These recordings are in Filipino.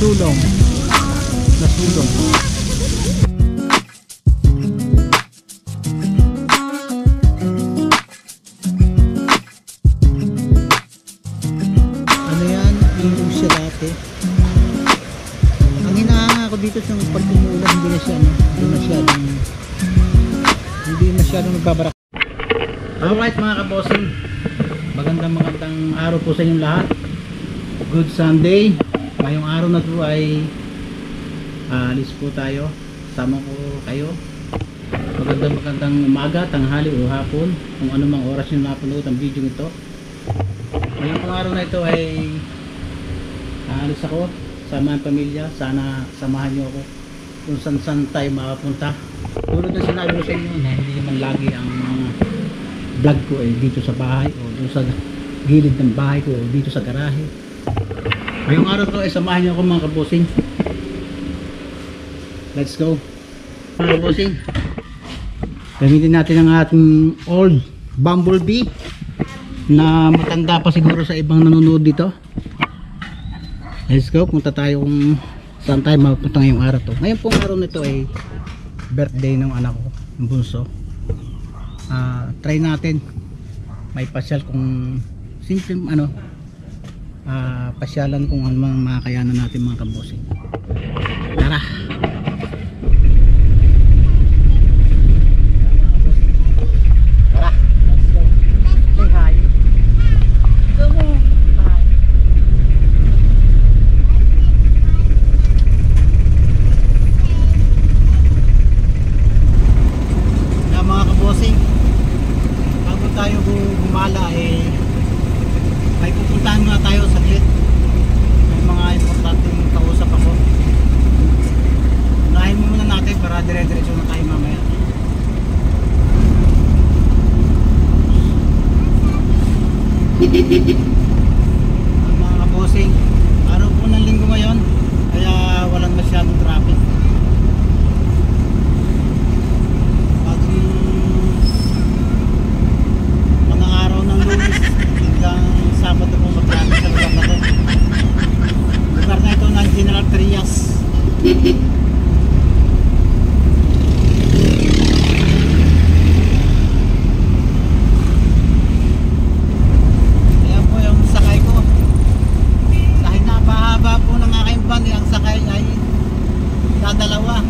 sulong. Na sulong. Ano yan? Ilog siya dati. Ang hinahanga ko dito sa pag umuulan, hindi na siya, hindi masyadong nagbabarak. Alright mga kabosing, magandang araw po sa inyong lahat. Good Sunday. Ngayong araw na to ay alis po tayo. Sama ko kayo. Magandang umaga, tanghali o hapon, kung ano mang oras nyo napanood ang video ito. Ngayong pong araw na ito ay aalis ako sama ang pamilya. Sana samahan nyo ako kung saan tayo makapunta. Tulad na sinabi ko sa inyo na hindi naman lagi ang mga vlog ko ay dito sa bahay o dito sa gilid ng bahay ko o dito sa garahe. Ngayong araw to ay samahan niyo ako mga kabosing. Let's go mga kabosing. Gamitin natin ang ating old Bumblebee na matanda pa siguro sa ibang nanonood dito. Let's go, punta tayo kung saan tayo mapunta ngayong araw to. Ngayon pong araw nito ay birthday ng anak ko, ng bunso. Try natin may pasyal kung simple pasyalan kung ano mang makakayanan natin mga kabosing. Tara. Tara. Let's go. Say hi. Go mo. Hi. Na mga kabosing, bago tayo gumala may pupuntahan muna tayo saglit. May mga importanteng kausap ako. Unahin muna natin para dire-diretso na tayo mamaya. Mga kabosing, araw po ng linggo ngayon, kaya walang masyadong traffic. Mga araw ng Lunes hanggang Sabado po mag-traffic sa lugar na to. Lugar na ito ng General Trias. Ayan po yung sakay ko. Dahil napahaba po ng aking van, ang sakay ay dadalawa.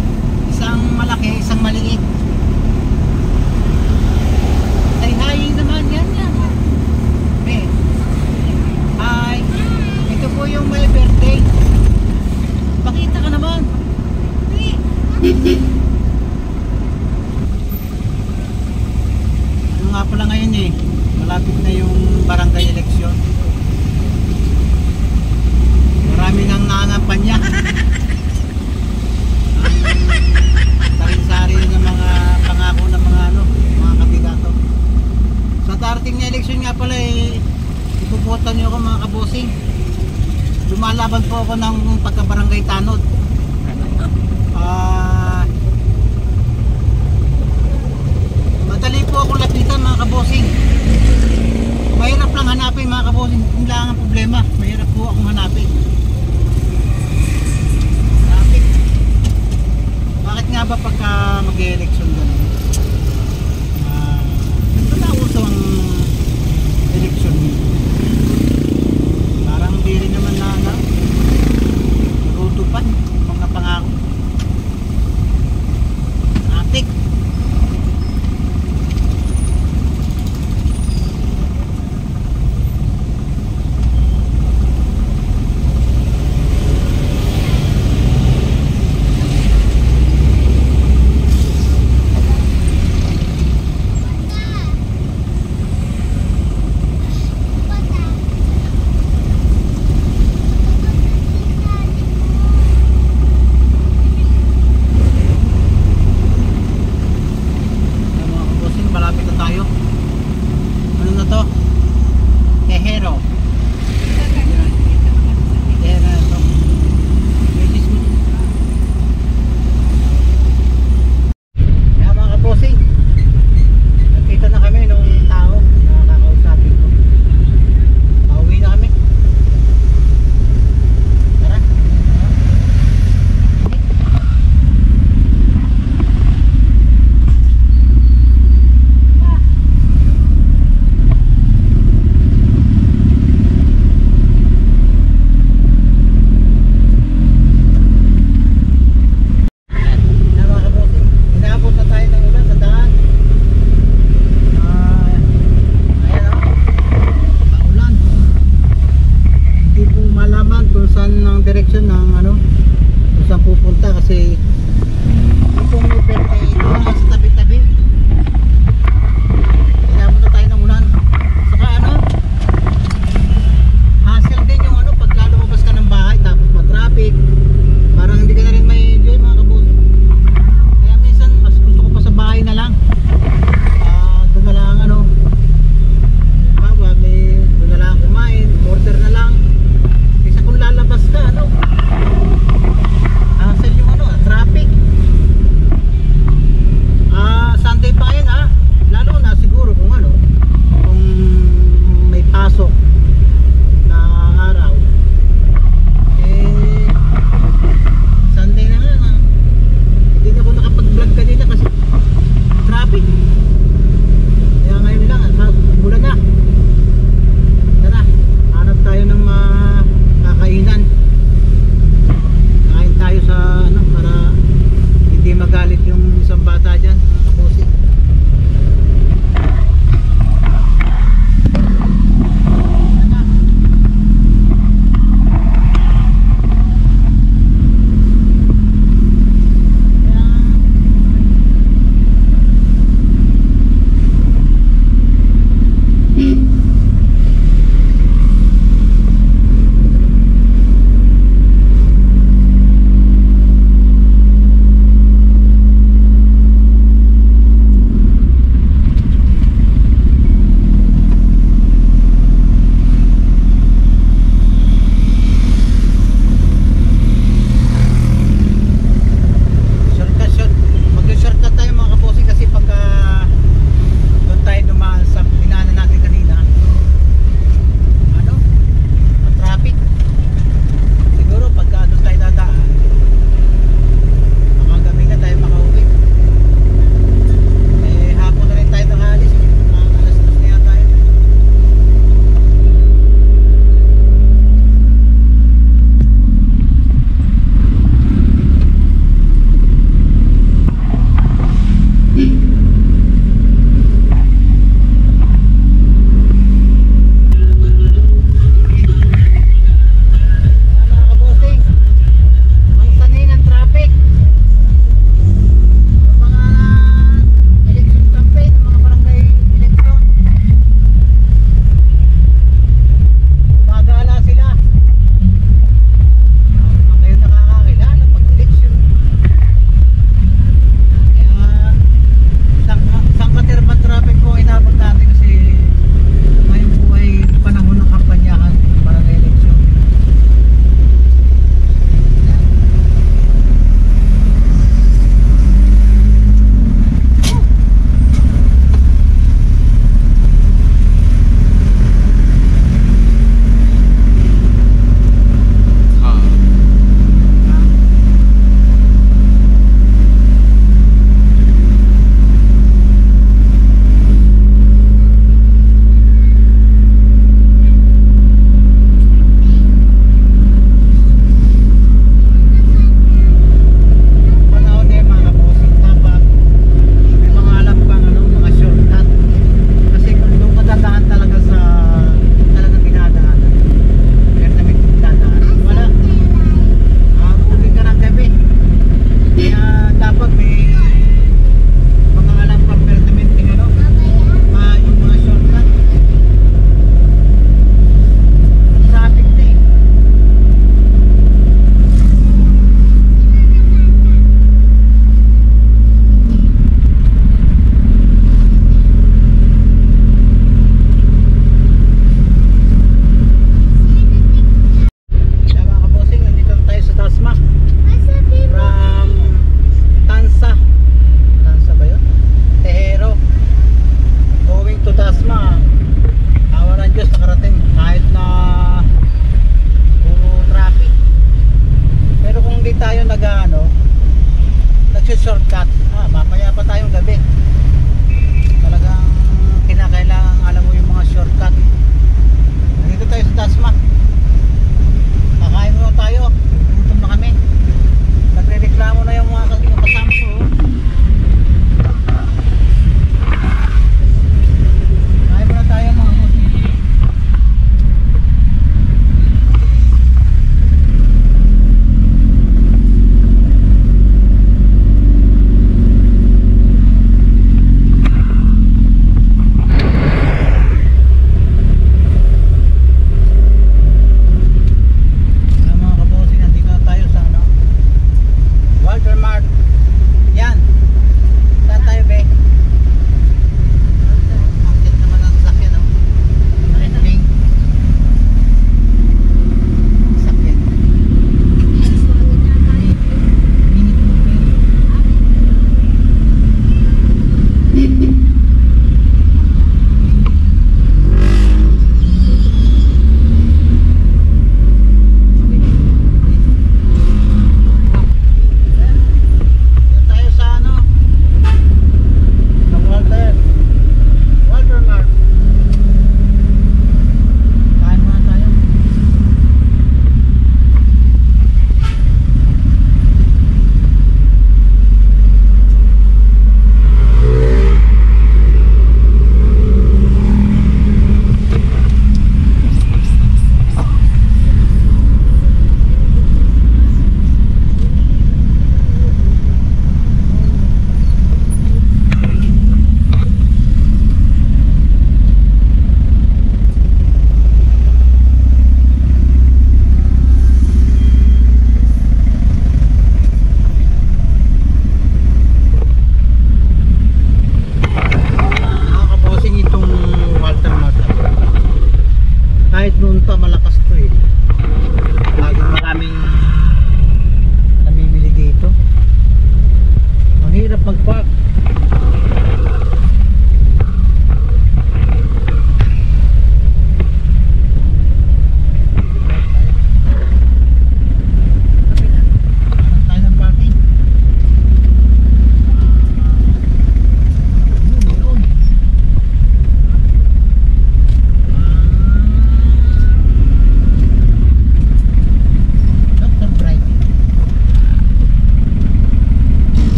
Isang malaki, isang maliit. Say-hi naman yan. Hi, ito po yung my birthday. Pakita ka naman. Ano nga pala ngayon malapit na yung barangay election. Marami nang nangampanya. Sari-sari ng mga pangako ng mga mga kandidato. Sa darating na election nga pala ipuputan nyo ako mga kabosing. Lumalaban po ako ng pagkabarangay tanod. Madali po akong lapitan mga kabosing. Mahirap lang hanapin mga kabosing. Hindi lang ang problema, mahirap po akong hanapin. Bakit nga ba pagka mag-election gano'n? Ito na uso ang election. Parang di rin naman natutupad mga pangako. Traffic. makita kasi itong Uber eh, ito lang sa tabi-tabi. Kailangan na tayo ng ulan. Saka ano, hassle din yung ano, pagka lumabas ka ng bahay tapos ma-traffic, parang hindi ka na rin may enjoy mga kabos. Kaya minsan mas gusto ko pa sa bahay na lang. Doon na lang ano, bawa may doon na lang kumain, order na lang. Kaysa kung lalabas ka ano, hassle yung ano, traffic. Sunday pa yan ha, lalo na siguro kung ano, kung may pasok na araw, eh Sunday na nga, hindi na ako nakapag-vlog kanina kasi traffic. Kaya ngayon lang, bulan na. Tara, hanap tayo ng makakainan. Kain tayo sa ano, para hindi magalit yung isang bata dyan, mga kabosi.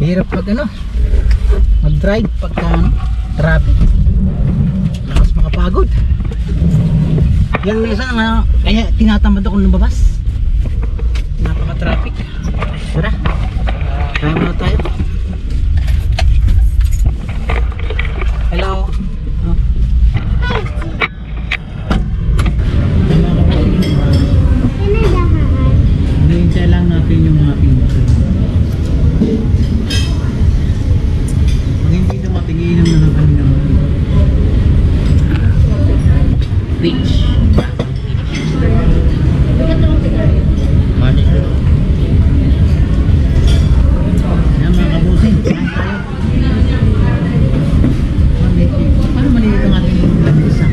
Hirap pag ano, mag-drive pagka traffic. Lakas makapagod. Yan minsan kaya tinatamad ako lumabas. Napaka-traffic. Tara. Kaya muna tayo. Hello. Oh. Hinihintay lang natin yung ating motor. Pag hindi dumating, iinom na lang kami ng beach. Yan mga kabusing, saan tayo? Paano maliit ang ating lamesa?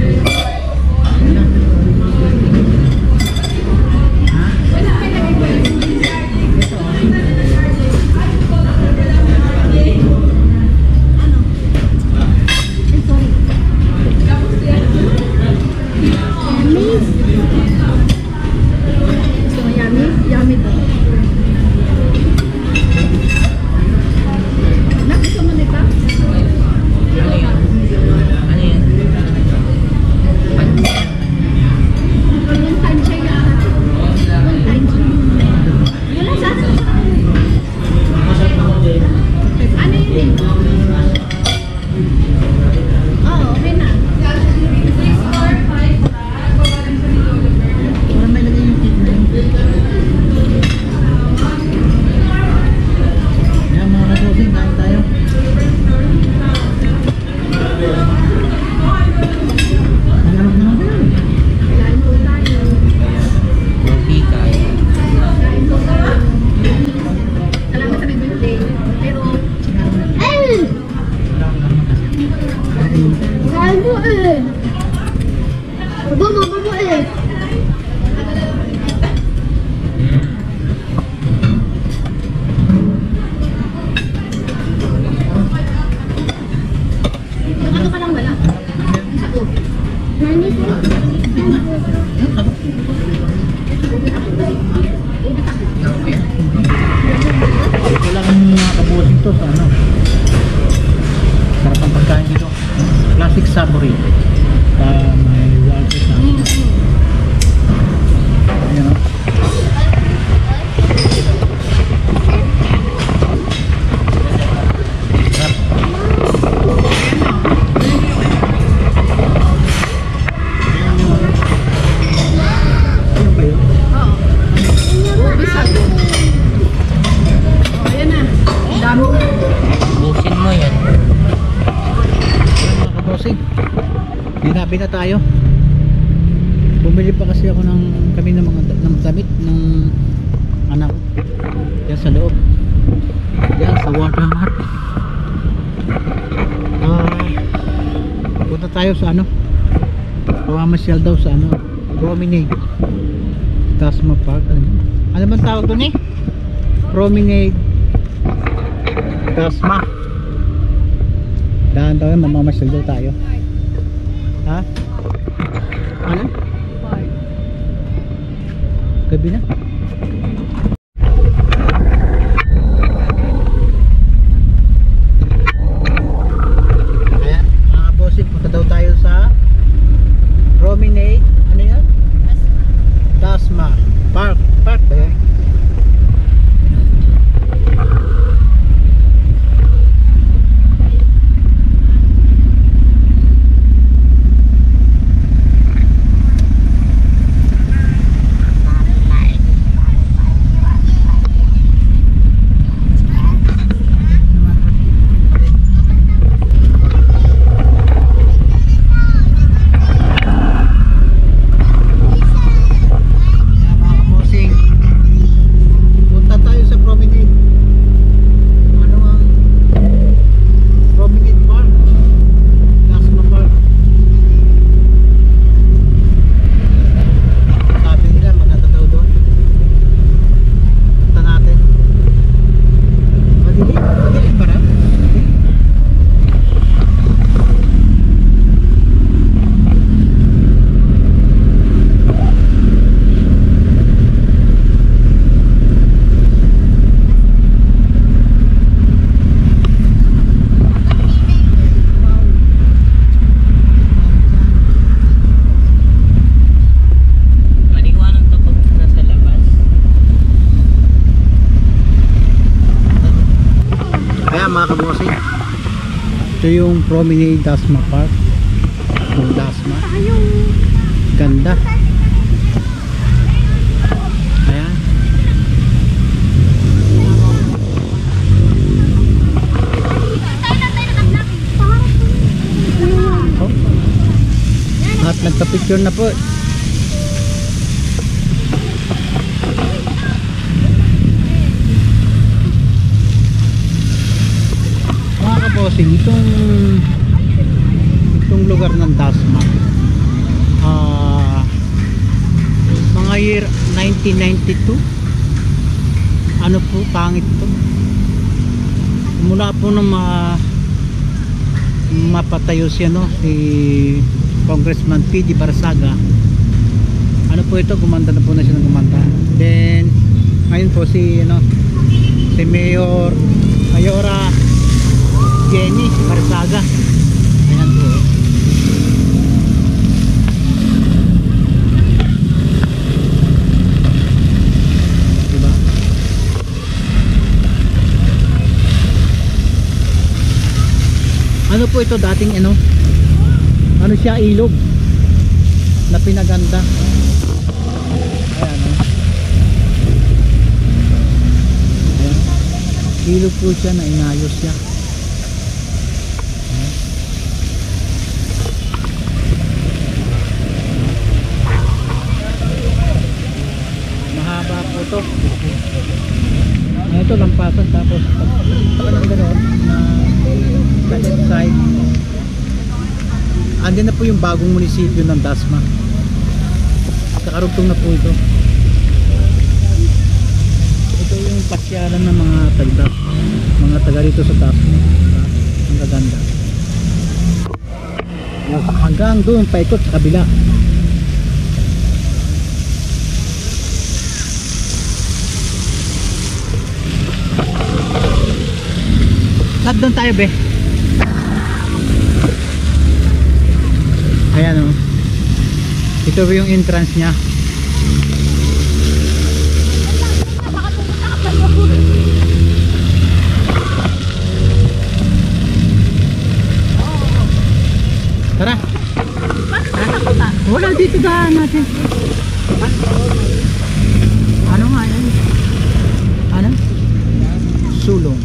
Sabori. May water sa. Ayan o. Busin mo yan. Hinabi na tayo. Bumili pa kasi ako kami ng mga damit ng anak yan sa loob. Yan sa Watermart. Punta tayo sa ano, pamamasyal daw sa ano, Promenade Tasma Park. Ano bang tawag doon eh? Promenade Tasma. Dahan tayo, mamamasyal daw tayo. Ha? Ano? Gabi na? Ayan, mga bossing, punta daw tayo sa Promenade. Ano yan? Tasma Park. Park ba yun? Ito yung Promenade Dasma Park. Yung Dasma. Ganda. Ayan. Oh. At nagpa-picture na po. Mga kabossing, itong lugar ng Dasma, mga year 1992, ano po, pangit to. Mula po nung mapatayo siya, no, si Congressman P.D. Barsaga, ano po ito, gumanda na po na siya ng gumanda. Then ngayon po si Mayora Jenny Barsaga. Ayan po. Diba? Ano po ito dating ano siya, ilog na pinaganda. Ayan, ayan. Ilog po siya na inayos siya. Mahaba po to. Ito lampasan, tapos pag ng gano'n na sa left side, andyan na po yung bagong munisipyo ng Dasma. Kakarugtong na po ito. Ito yung pasyalan ng mga taga rito sa Dasma. Ang gaganda. Hanggang doon paikot sa kabila. Lahat doon tayo, be. Ayan, oh. Ito yung entrance niya. Tara. Wala, dito daan natin. Ano nga yan? Ano? Sulong.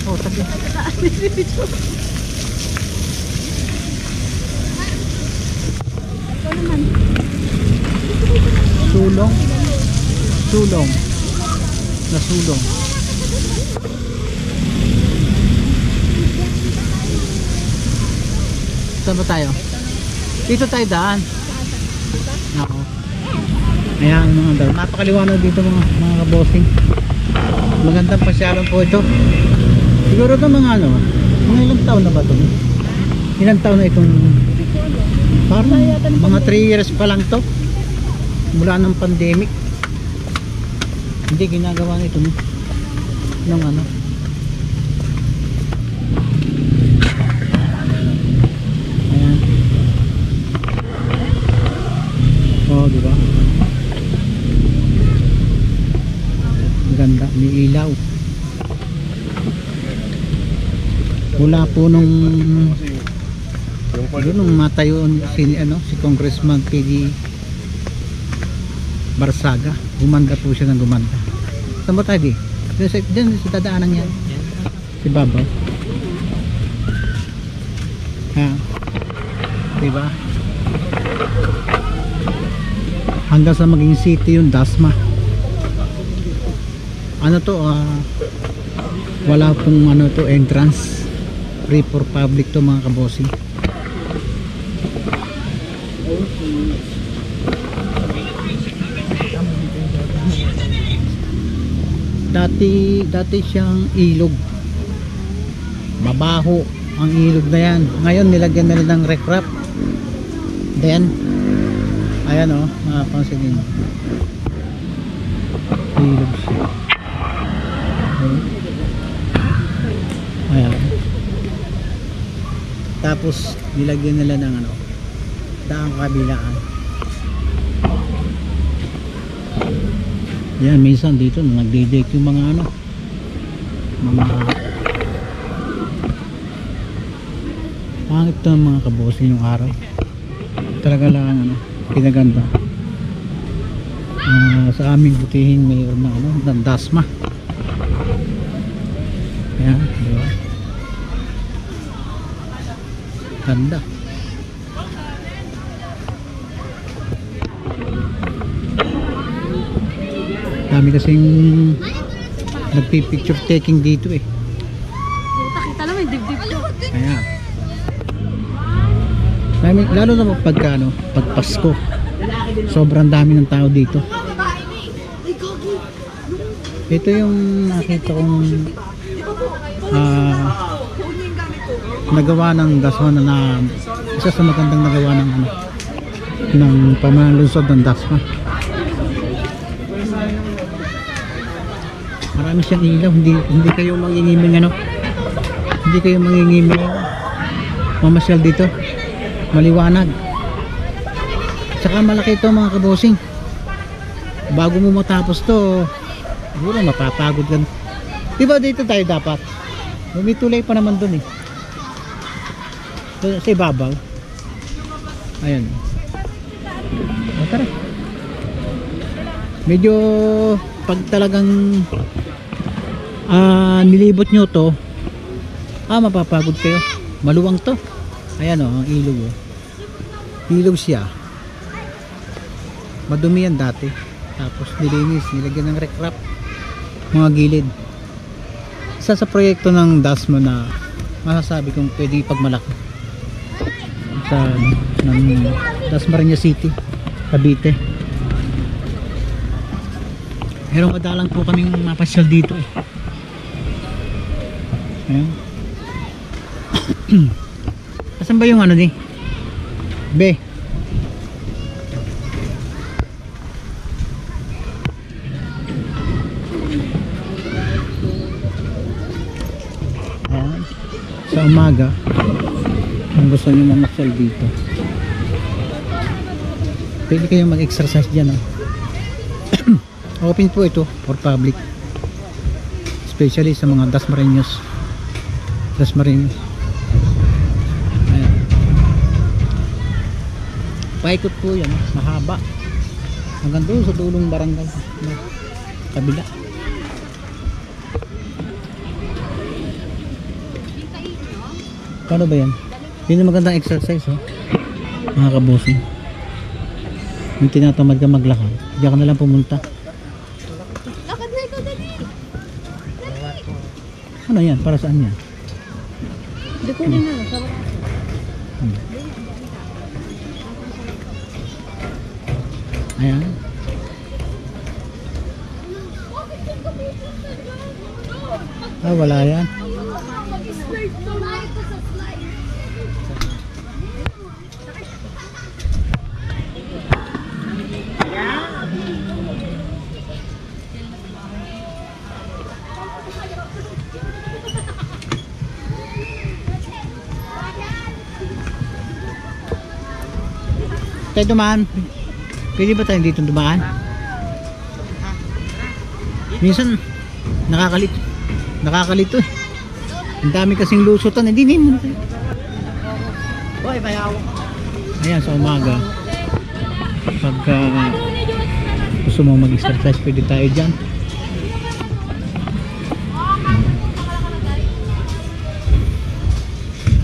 Oh, tabi. Sulong. Sulong. Na sulong. Saan ba tayo? Dito tayo daan. Ako. Ayan mga daan. Napakaliwanag dito mga kabossing. Magandang pasyalan po ito. Siguro ito mga mga ilang taon na ba ito? Ilang taon na itong parang mga 3 years pa lang to mula ng pandemic. Hindi ginagawa nito ng ayan. Oh, diba? Ganda, may ilaw. Wala po nung matayo si Congressman P.D. Barsaga, gumanda po siya ng gumanda. Saan ba tayo di? Diyan sa dadaanan yan. Si Babaw. Ha? Diba? Hanggang sa maging city yung Dasma. Ano to? Wala pong entrance. Free for public to mga kabossing. Dati siyang ilog. Mabaho ang ilog na yan. Ngayon nilagyan nila ng recrap. Then ayan mapapansin niyo. Ilog siya. Ayan. Tapos nilagyan nila ng daang kabilaan. Yan, minsan dito nagdidek yung mga mga pangit to mga kabosin yung araw. Talaga lang ano, pinaganda. Sa aming butihin mayroon na ano, ng dasma. Ayan, diba? Ganda. Dami kasing nagpipicture taking dito eh. Kita lang may dibdib ko. Ayan. Lalo na pagka ano, pag Pasko. Sobrang dami ng tao dito. Ito yung nakita kong nagawa ng Dasma na isa sa magandang nagawa ng ano, ng pamalunsod ng Dasma. Marami siyang ilaw, hindi kayo mangingiming ano, hindi kayo mangingiming mamasyal dito, maliwanag. Tsaka malaki ito mga kabosing. Bago mo matapos to, siguro mapapagod ka. Diba dito tayo dapat? May tulay pa naman dun eh. Sa ibabaw. Ayan. O, tara. Medyo pag talagang nilibot nyo to, mapapagod kayo. Maluwang to. Ayan o, ang ilog o. Ilog siya. Madumi yan dati. Tapos nilinis, nilagyan ng recrap mga gilid. Isa sa proyekto ng Dasma na masasabi kong pwede ipagmalaki sa ng Dasmariñas City, Cavite. Pero madalang po kaming mapasyal dito eh. Ayan. Asan ba yung ano ni? Be. Ayan. Sa umaga, kung gusto nyo mamasyal dito, pwede kayong mag-exercise dyan. Open po ito for public, especially sa mga Dasmariñas. Ayan. Paikot po yan, mahaba hanggang doon sa dulong barangay na kabila. Paano ba yan? Yun yung magandang exercise mga kabosing. Yung tinatamad ka maglakad, diyan ka na lang pumunta. Lakad na ikaw, dali. Ano yan? Para saan yan? Hindi ko na. Ayan. Wala yan. Tayo dumaan. Pwede ba tayo dito dumaan? Minsan nakakalito eh. Ang dami kasing lusutan. Hindi mo. Hoy, bayaw. Ayan, sa umaga pagka gusto mo mag-exercise, pwede tayo dyan.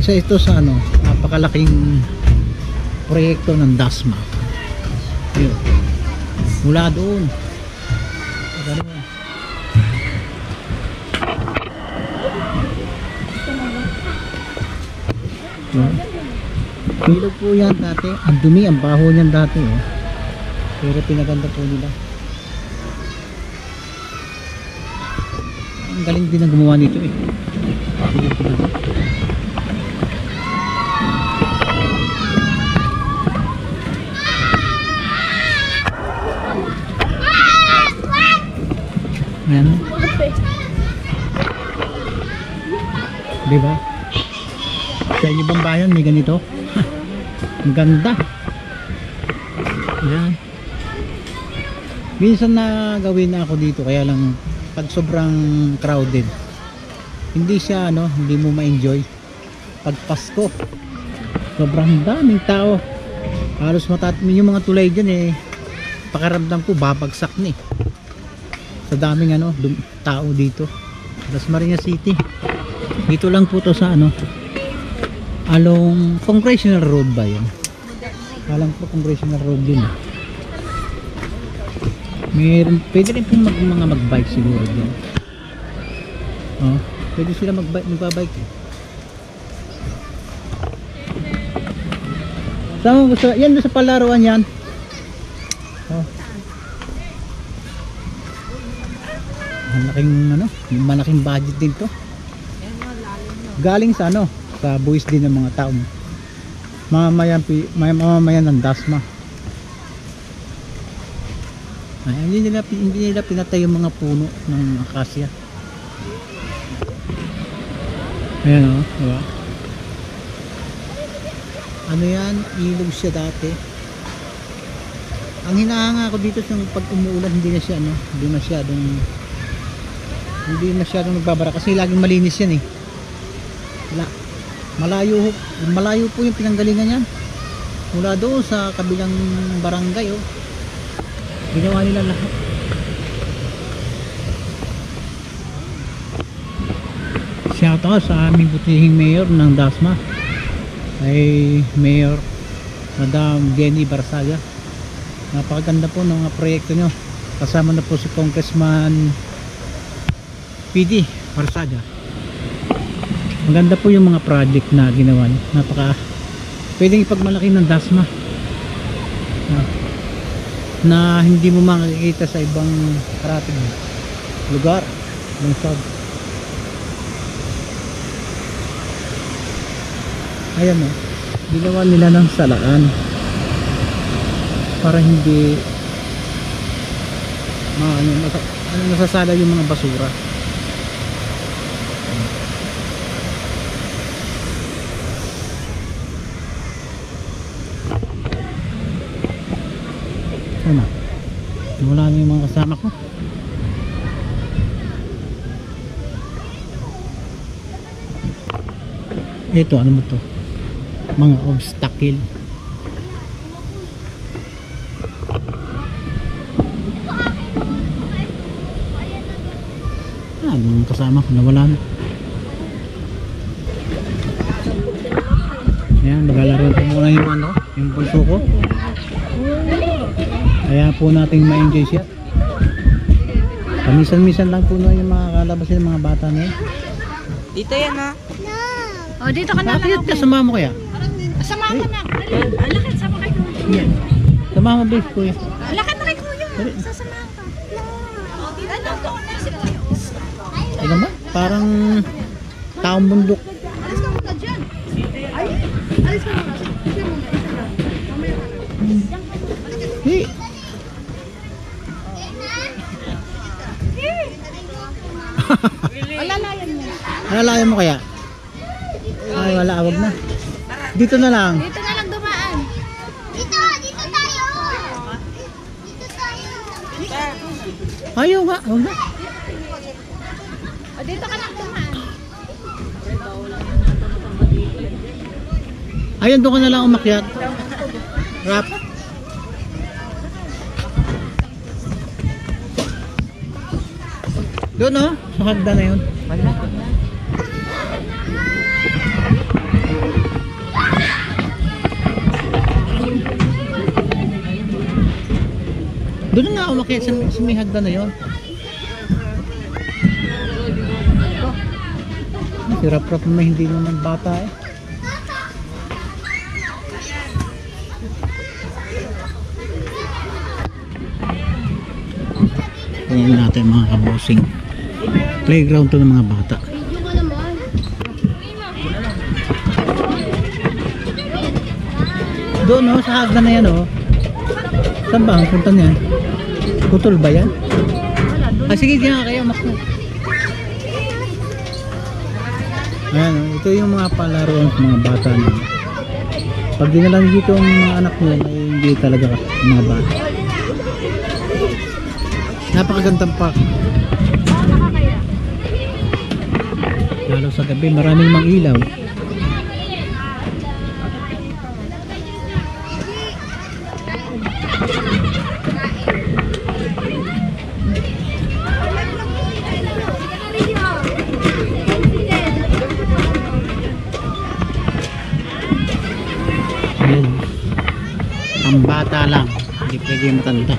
Isa ito sa ano, napakalaking proyekto ng Dasma. Yun. Mula doon. Ilog po yan dati. Ang dumi, ang baho niyan dati. Pero pinaganda po nila. Ang galing din ang gumawa nito eh. Ayan. Diba? Sa inyo bang bayan may ganito? Ang ganda. Ayan. Minsan na gawin na ako dito, kaya lang pag sobrang crowded hindi siya ano, hindi mo ma-enjoy pag Pasko. Sobrang daming tao, halos yung mga tulay dyan eh, pakaramdam ko babagsak na eh sa daming ano tao dito. Dasmariñas City, dito lang po to sa ano, along Congressional Road ba yun? Alam ko Congressional Road din eh. Meron, pwede rin po mga magbike siguro dyan. Oh, pwede sila magbabike eh. Saan mo gusto? Yan doon sa palaruan yan. Oh. Malaking budget din to. Galing sa ano, sa buwis din ng mga tao. Mamamayan ng Dasma. Ay, hindi nila pinatay yung mga puno ng akasya. Ayan o, diba? Ano yan, ilog siya dati. Ang hinahanga ko dito yung pag umuulan, hindi masyadong nagbabara kasi laging malinis yan eh. Malayo po yung pinanggalingan yan. Mula doon sa kabilang barangay oh. Ginawa nila lahat. Shout out sa aming butihing mayor ng Dasma, ay Mayor Madam Jenny Barsaga. Napakaganda po ng mga proyekto nyo. Kasama na po si Congressman PD Barsaga. Maganda po yung mga project na ginawa nyo. Pwedeng ipagmalaki ng Dasma na hindi mo makikita sa ibang karating lugar lungsod. Ayan o, ginawa nila ng salaan para hindi nasasala yung mga basura. Ano? Wala na yung mga kasama ko. Ito, ano mo to? Mga obstacle. Yung kasama ko nawala na. Ayan, maglalaro ko muna yung ano, yung pulso ko. Kaya po nating ma-enjoy siya. Pamisan-misan lang po na yung mga kalabas ng mga bata na yun. Dito yan ha. Oh, dito ka na lang. Bakit kasama mo kaya? Sama ka na. Alakad, sama kay Kuya. Sama mo ba kuya? Alakad na kay Kuya. Sasamahan ka. Ano to? Ay naman, parang taong bundok. Alis ka muna dyan. Ay, alis ka muna. Sige muna, isa lang. Mamaya ka na. Hey. Alalayan mo. Alalayan mo kaya? Ay wala, wag na. Dito na lang. Dito na lang dumaan. Dito tayo. Dito tayo. Ayaw nga, wag na. O, dito ka lang dumaan. Ayun, doon ka na lang umakyat. Rap. Doon oh, sa hagdan na yun. Doon na nga umakyat sa may hagdan na yun. Si Rap-Rap naman hindi naman bata eh. Tingnan natin mga kabosing. Playground to ng mga bata. Video ka naman. Doon oh, sa hagdan na yan oh. Saan ba ang punta niyan? Putol ba yan? Ah sige, diyan kayo mas na. Ayan oh, ito yung mga palaruan ng mga bata na. Pag dinalang dito ang mga anak nyo ay hindi talaga mga bata. Napakagandang park. lalo sa gabi maraming mang ilaw. Ayan, ang bata lang, hindi pwede matanda.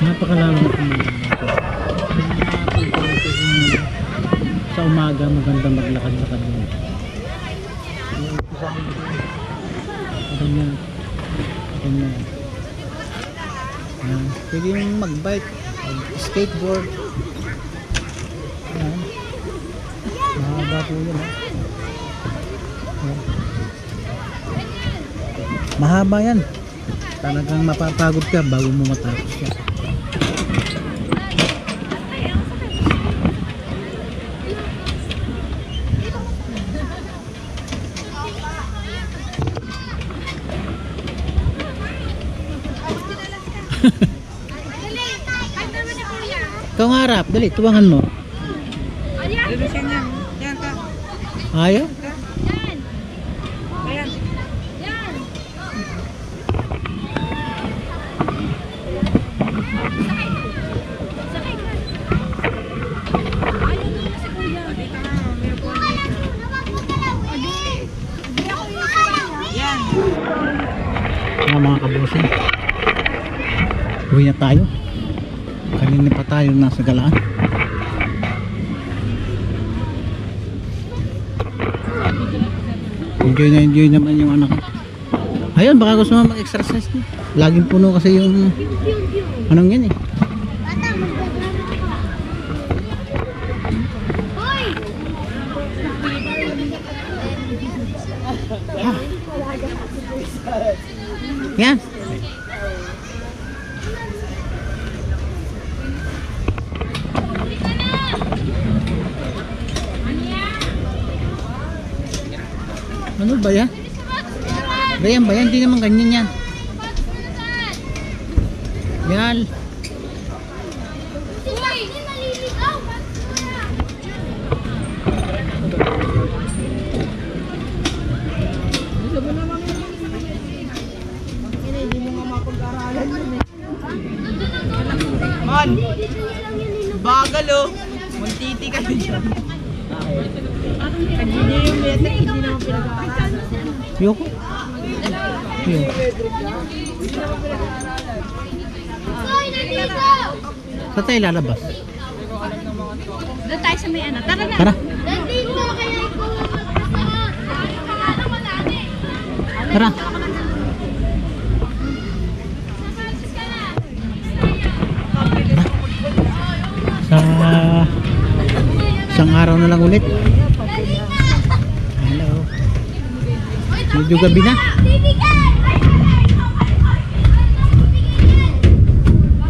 Napakalawak ng mga sa umaga maganda maglakad-lakad doon. Ganyan. Ganyan. Ayan. Pwede yung mag-bike, skateboard. Ayan. Mahaba po yun. Ayan. Mahaba yan. Talagang mapapagod ka bago mo matapos yan. Ikaw nga harap, dali, tuwangan mo. Dito siya niyan. Yan ka. Ayaw? Ayan. Yan. Mga kabosin, uwi na tayo. Kanina pa tayo nasa galaan. Enjoy naman yung anak ko. Ayun, baka gusto mo mag-exercise. Laging puno kasi yung anong yan eh. Bata, magbablaro ka. Hoy! Yan. Ano ba yan? Ba yan? Hindi naman ganyan yan. Yan. Hoy! Hindi maliligaw! Man! Bagal oh! Muntiti ka dyan. Hindi yung bete, hindi naman pinag-aaralan. Yoko. Yoko. Hoy! Naligaw! Saan tayo lalabas? Doon tayo sa may ano. Tara na. Tara. Nandito kaya ikaw magkakaroon. Tara. Sa isang araw na lang ulit. Hello. Medyo gabi na.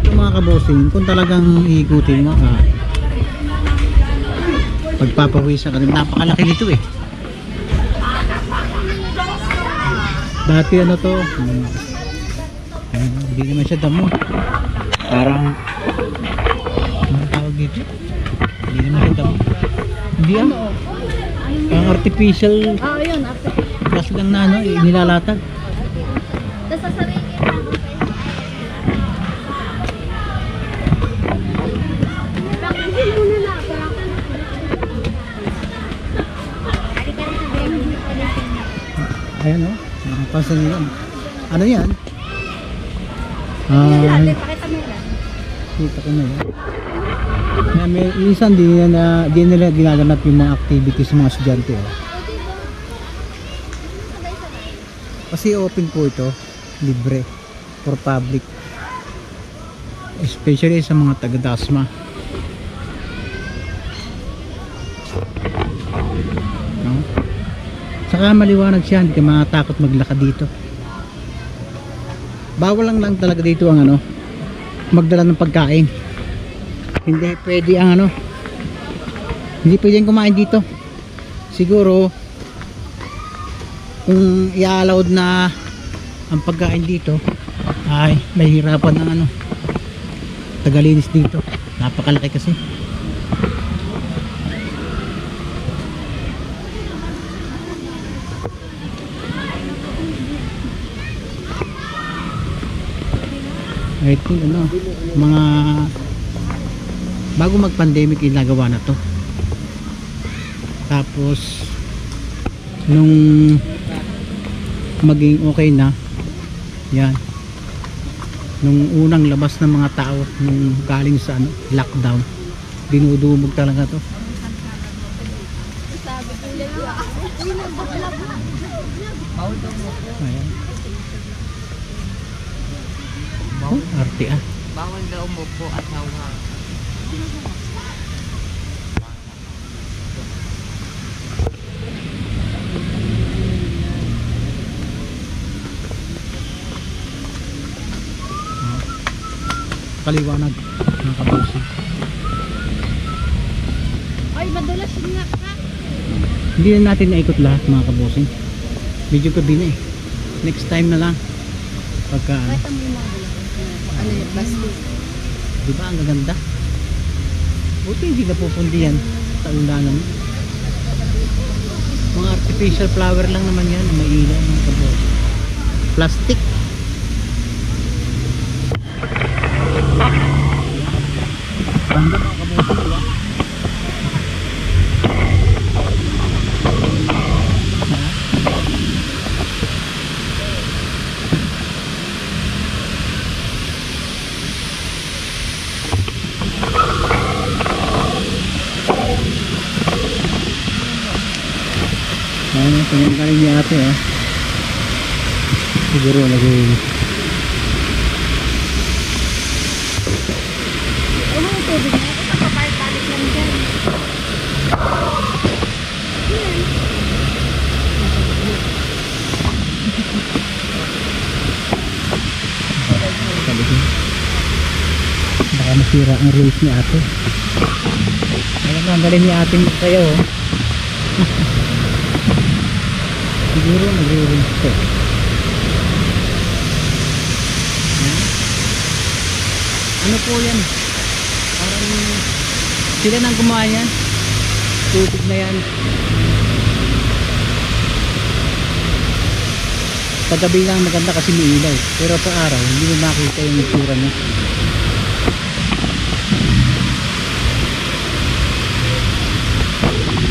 Ito mga kabosing, kung talagang iikutin mo pagpapawisan ka rin, napakalaki nito eh. Dati ano to, hindi naman siya damo. Parang ano tawag dito? Hindi naman siya damo. Hindi ano? Parang artificial Oo, yun. gas lang na ano, nilalatag. Tapos sasabihin kita ako sa'yo. Bakit muna na ako? Ayan o, nakapasan nila. Ano yan? Pakita mo yan. Kita ko na yan. Kaya may minsan di nila ginaganap yung mga activities ng mga estudyante. Oh. Kasi open po ito, libre, for public. Especially sa mga taga-DASMA. No? Saka maliwanag siya, hindi ka makatakot maglakad dito. Bawal lang talaga dito ang ano, magdala ng pagkain. Hindi pwede ang ano, hindi pwedeng kumain dito. Siguro kung i-allowed na ang pagkain dito ay mahirapan ng ano, tagalinis dito. Napakalaki kasi. I think ano, mga bago mag-pandemic ginagawa na to. Tapos nung maging okay na, yan, nung unang labas ng mga tao nung galing sa ano, lockdown, dinudumog talaga to. Ayan. Oh, arte ah. Bawal daw umupo at hawa. Kaliwanag ng kabusi. Ay, madulas yun nga ka. Hindi na natin naikot lahat mga kabusing. Medyo gabi na eh. Next time na lang. Pagka Kahit ang mga ano yung plastic. diba ang gaganda? Buti hindi napupundi yan sa ulanan. Mga artificial flower lang naman yan na may ilaw mga kabusing. Plastic. Banda mga kabusing, diba? Ayan, tingnan ka rin ni ate ah. Siguro lagi Ano yung tubig na? Ito kapabalik lang dyan. sabi ko. Baka masira ang race ni ate. Ayan, ang galing ni ate kayo oh. Siguro nagre-race to. Ano po yan? Parang sila nang gumawa yan. Tubig na yan. Paggabi lang maganda kasi may ilaw. Pero sa araw hindi mo makita yung itsura niya.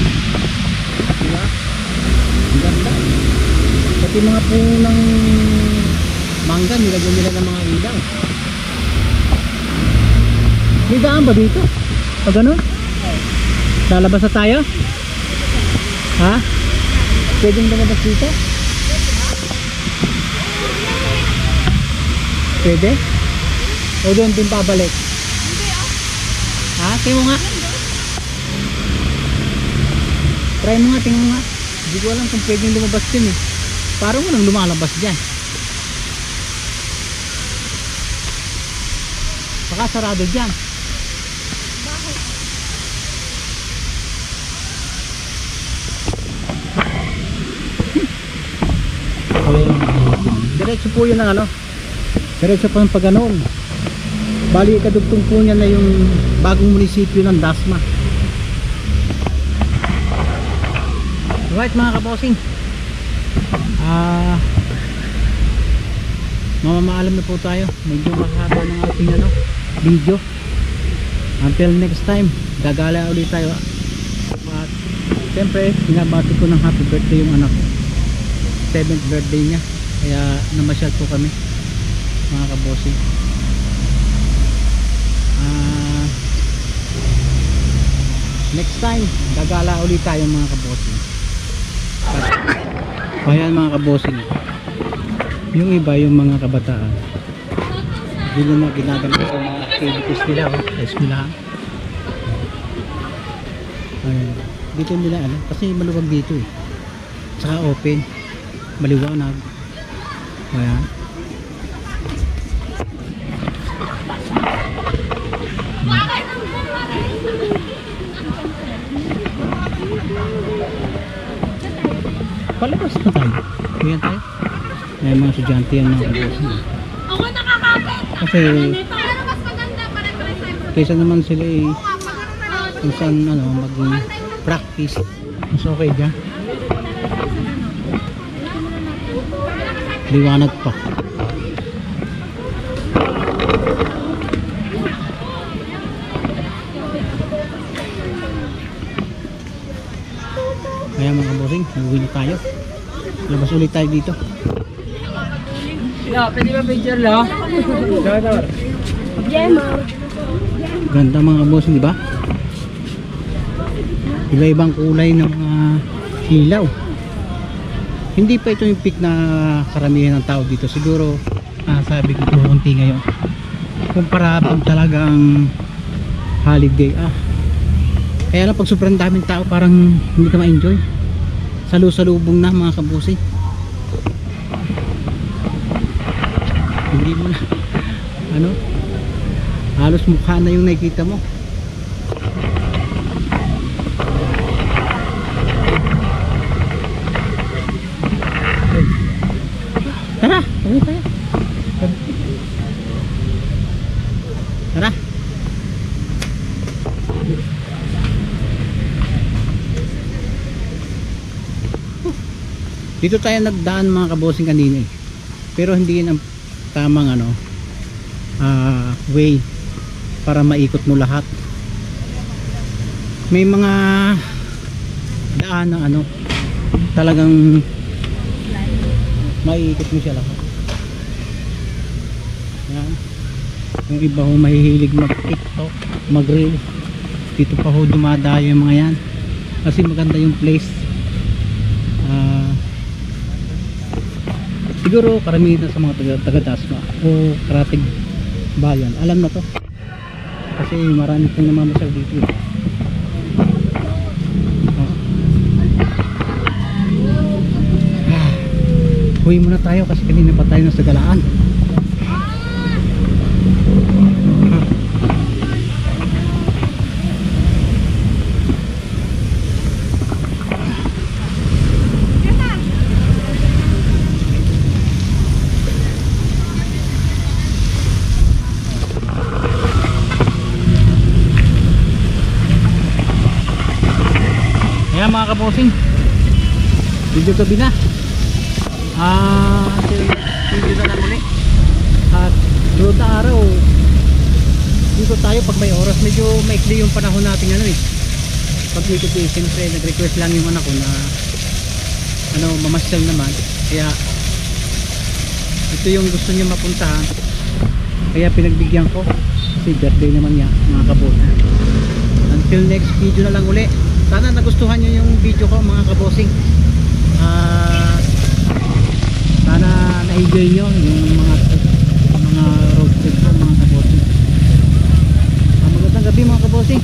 Diba? Ang ganda. Pati mga puno ng mangga nilagyan nila ng mga ilaw. May daan ba dito? O gano'n? Lalabas na tayo? Ha? Pwedeng lumabas dito? Pwede? O doon din pabalik? Ha? Tingnan mo nga. Try mo nga, tingnan mo nga. Hindi ko alam kung pwedeng lumabas din eh. Parang walang lumalabas dyan. Baka sarado dyan. Diretso po yun ang ano. Diretso po yung pag-ganon. Bali kadugtong po niya na yung bagong munisipyo ng Dasma. Right mga kabosing, mamamaalam na po tayo. Medyo mahaba ng ating ano, video. Until next time, gagala ulit tayo. At siyempre binabati ko ng happy birthday yung anak ko, 7th birthday niya. Kaya namasyal po kami mga kabosing. Next time gagala ulit tayo mga kabosing. Ayan mga kabosing, yung iba yung mga kabataan hindi na ginagamit sa mga activities nila sa eskwelahan. Ayan, dito nila ano, kasi maluwag dito eh, saka open, maliwanag. Ayan. Palabas na tayo. Ayan tayo. Ayan mga estudyante yan mga kabosing. Ako nakakapit. Kasi Pero mas maganda para tayo. kaysa naman sila eh kung saan ano maging practice, mas okay dyan. Liwanag pa. Kaya mga kabosing, uuwi na tayo. Labas ulit tayo dito. Pwede ba picture lang? Ganda mga kabosing, di ba? Iba-ibang kulay ng mga ilaw. Hindi pa ito yung peak na karamihan ng tao dito. Siguro, sabi ko konti ngayon. Kumpara pag talagang holiday. Kaya lang pag sobrang daming tao, parang hindi ka ma-enjoy. Salu-salubong na mga kabosing. Hindi mo na halos mukha na yung nakikita mo. Tara, uwi tayo. Tara. Dito tayo nagdaan mga kabosing kanina eh. Pero hindi yun ang tamang way para maikot mo lahat. May mga daan na talagang maiikot mo siya lahat. Yan. Yung iba ho mahihilig mag-tiktok, mag-reel. Dito pa ho dumadayo yung mga yan. Kasi maganda yung place. Siguro karamihan sa mga taga-Dasma o Karatig Bayan alam na to. Kasi marami pong namamasyal dito. Uwi muna tayo kasi kanina pa tayo nasa galaan. Kaya mga kabosing, video gabi na. Video na lang ulit. At doon na araw dito tayo pag may oras. Medyo maikli yung panahon natin pag ikot eh. Siyempre nag-request lang yung anak ko na mamasyal naman. Kaya ito yung gusto niya mapuntahan. Kaya pinagbigyan ko. Kasi birthday naman niya mga kabosing. Until next video na lang ulit. Sana nagustuhan nyo yung video ko mga kabosing. Sana na-enjoy nyo yung mga road trip ko mga kabosing. Magandang gabi mga kabosing.